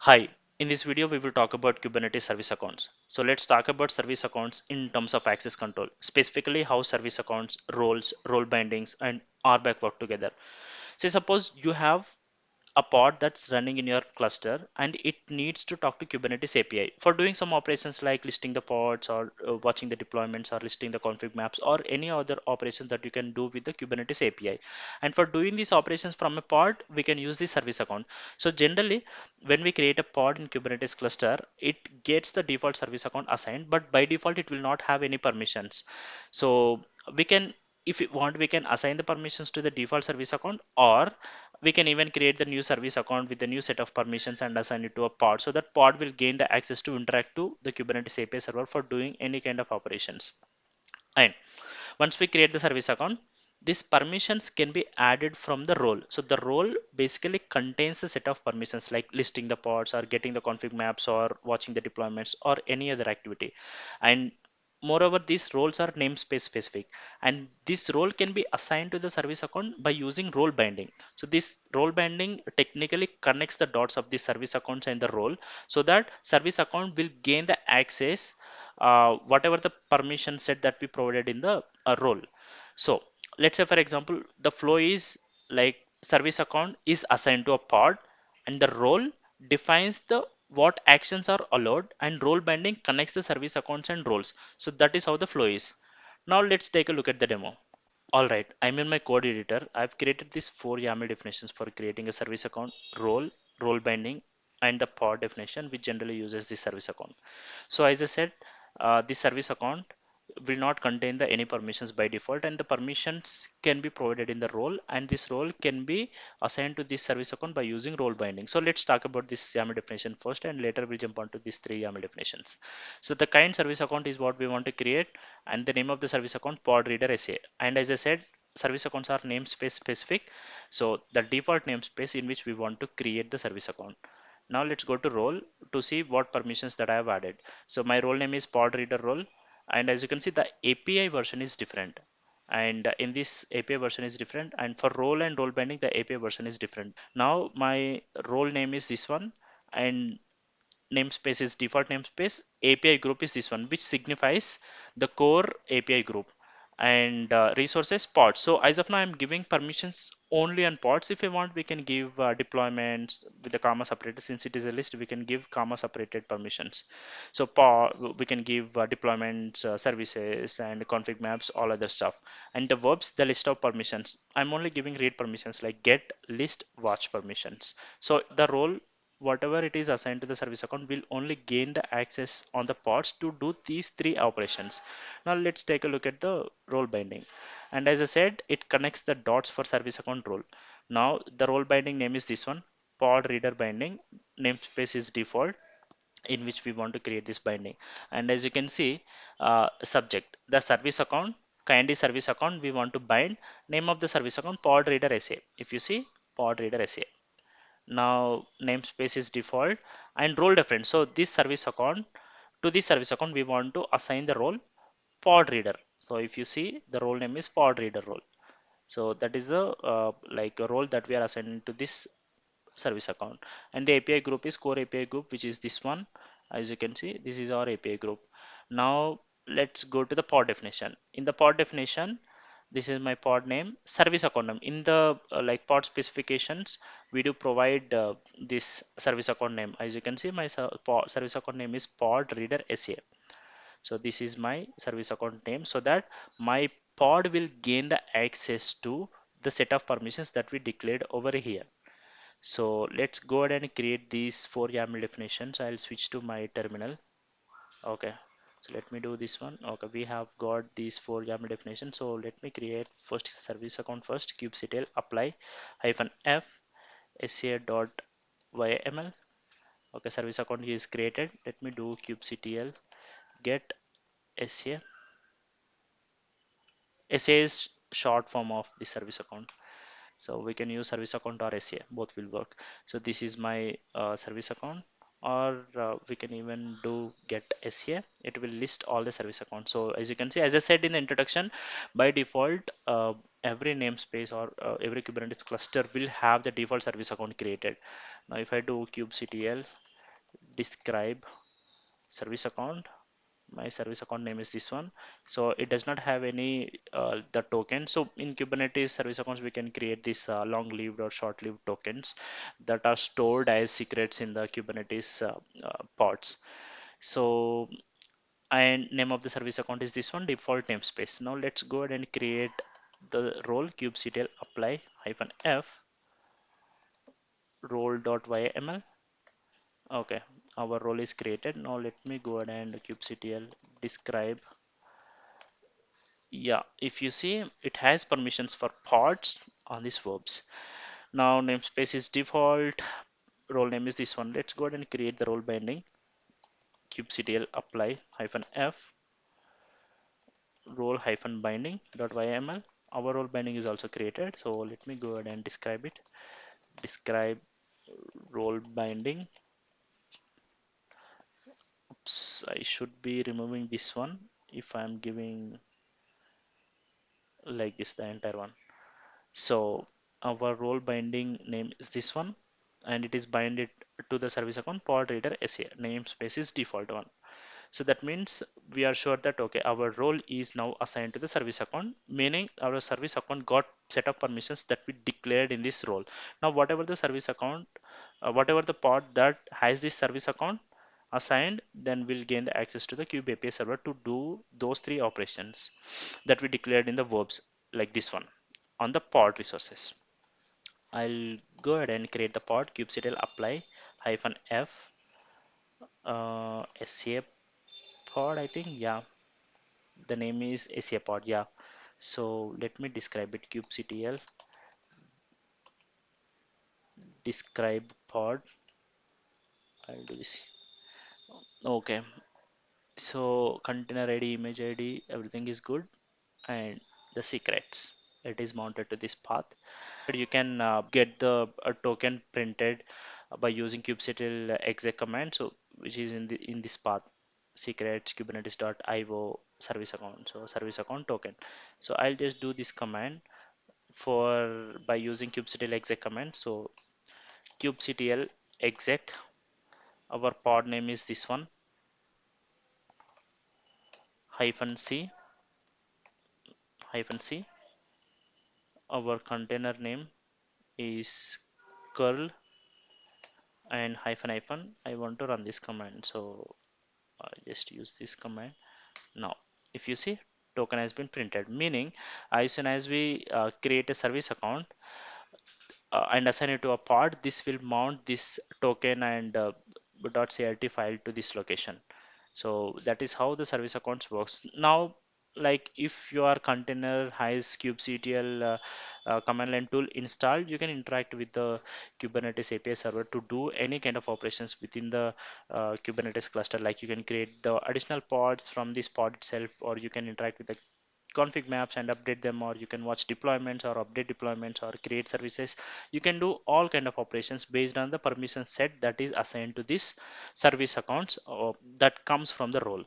Hi, in this video we will talk about Kubernetes service accounts. So let's talk about service accounts in terms of access control, specifically how service accounts, roles, role bindings, and RBAC work together. Say suppose you have a pod that's running in your cluster and it needs to talk to Kubernetes API for doing some operations like listing the pods or watching the deployments or listing the config maps or any other operations that you can do with the Kubernetes API. And for doing these operations from a pod, we can use the service account. So generally, when we create a pod in Kubernetes cluster, it gets the default service account assigned, but by default, it will not have any permissions. So we can, if we want, we can assign the permissions to the default service account, or we can even create the new service account with the new set of permissions and assign it to a pod, so that pod will gain the access to interact to the Kubernetes API server for doing any kind of operations. And once we create the service account, these permissions can be added from the role. So the role basically contains a set of permissions like listing the pods or getting the config maps or watching the deployments or any other activity. And moreover, these roles are namespace specific, and this role can be assigned to the service account by using role binding. So this role binding technically connects the dots of the service accounts and the role, so that service account will gain the access whatever the permission set that we provided in the role. So let's say for example, the flow is like service account is assigned to a pod, and the role defines the what actions are allowed, and role binding connects the service accounts and roles. So that is how the flow is. Now let's take a look at the demo. All right, I'm in my code editor. I've created these four YAML definitions for creating a service account, role binding, and the pod definition, which generally uses the service account. So as I said, this service account will not contain the any permissions by default, and the permissions can be provided in the role, and this role can be assigned to this service account by using role binding. So let's talk about this YAML definition first, and later we'll jump on to these three YAML definitions. So the kind service account is what we want to create, and the name of the service account pod reader SA. And as I said, service accounts are namespace specific, so the default namespace in which we want to create the service account. Now let's go to role to see what permissions that I have added. So my role name is pod reader role, and as you can see, the API version is different. And in this API version is different, and for role and role binding, the API version is different. Now my role name is this one, and namespace is default namespace. API group is this one, which signifies the core API group, and resources pods. So as of now, I'm giving permissions only on pods. If you want, we can give deployments with the comma separated. Since it is a list, we can give comma separated permissions. So we can give deployments, services, and config maps, all other stuff. And the verbs, the list of permissions. I'm only giving read permissions like get, list, watch permissions. So the role, whatever it is assigned to the service account, will only gain the access on the pods to do these three operations. Now let's take a look at the role binding. And as I said, it connects the dots for service account role. Now the role binding name is this one, pod reader binding. Namespace is default in which we want to create this binding. And as you can see, subject, the service account, kind is service account, we want to bind. Name of the service account, pod reader SA. If you see, pod reader SA. Now namespace is default and role different. So this service account, to this service account we want to assign the role pod reader. So if you see, the role name is pod reader role. So that is the like a role that we are assigning to this service account. And the API group is core API group, which is this one. As you can see, this is our API group. Now let's go to the pod definition. In the pod definition, this is my pod name, service account name. In the like pod specifications, we do provide this service account name. As you can see, my service account name is pod reader SA. So this is my service account name, so that my pod will gain the access to the set of permissions that we declared over here. So let's go ahead and create these four YAML definitions. I'll switch to my terminal. Okay, so let me do this one. Okay, we have got these four YAML definitions. So let me create first service account first, kubectl apply hyphen f sa dot yml. Okay, service account is created. Let me do kubectl get sa. SA is short form of the service account. So we can use service account or SA, both will work. So this is my service account, or we can even do get SA. It will list all the service accounts. So as you can see, as I said in the introduction, by default, every namespace or every Kubernetes cluster will have the default service account created. Now if I do kubectl describe service account. My service account name is this one. So it does not have any the token. So in Kubernetes service accounts we can create these long-lived or short-lived tokens that are stored as secrets in the Kubernetes pods. So and name of the service account is this one, default namespace. Now let's go ahead and create the role kubectl apply hyphen f role.yml. Okay, our role is created. Now let me go ahead and kubectl describe. Yeah, if you see, it has permissions for pods on these verbs. Now namespace is default, role name is this one. Let's go ahead and create the role binding kubectl apply hyphen f role hyphen binding dot yml. Our role binding is also created. So let me go ahead and describe it. Describe role binding. Oops, I should be removing this one if I'm giving like this the entire one. So our role binding name is this one, and it is binded to the service account pod reader SA. Namespace is default one. So that means we are sure that okay, our role is now assigned to the service account, meaning our service account got set of permissions that we declared in this role. Now whatever the service account, whatever the pod that has this service account assigned, then we'll gain the access to the Kube API server to do those three operations that we declared in the verbs like this one on the pod resources. I'll go ahead and create the pod kubectl apply hyphen f SCA pod, I think. Yeah, the name is SCA pod. Yeah. So let me describe it. kubectl describe pod. I'll do this. Okay. So container ID, image ID, everything is good, and the secrets. It is mounted to this path. You can get the token printed by using kubectl exec command, so which is in this path secrets kubernetes.io service account, so service account token. So I'll just do this command for by using kubectl exec command. So kubectl exec, our pod name is this one hyphen c hyphen c, our container name is curl and hyphen hyphen. I want to run this command, so I just use this command. Now if you see, token has been printed, meaning as soon as we create a service account and assign it to a pod, this will mount this token and .crt file to this location. So that is how the service accounts works. Now like if your container has kubectl command line tool installed, you can interact with the Kubernetes API server to do any kind of operations within the Kubernetes cluster. Like you can create the additional pods from this pod itself, or you can interact with the config maps and update them, or you can watch deployments or update deployments or create services. You can do all kind of operations based on the permission set that is assigned to this service accounts that comes from the role.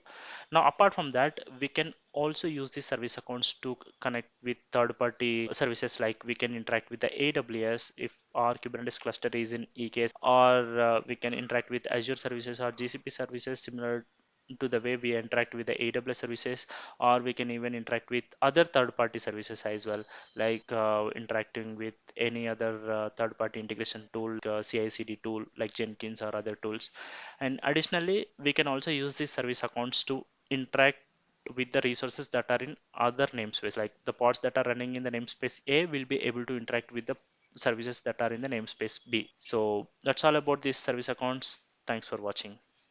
Now apart from that, we can also use these service accounts to connect with third party services. Like we can interact with the AWS if our Kubernetes cluster is in EKS, or we can interact with Azure services or GCP services similar to the way we interact with the AWS services, or we can even interact with other third-party services as well, like interacting with any other third-party integration tool, CI/CD tool like Jenkins or other tools. And additionally, we can also use these service accounts to interact with the resources that are in other namespace. Like the pods that are running in the namespace A will be able to interact with the services that are in the namespace B. So that's all about these service accounts. Thanks for watching.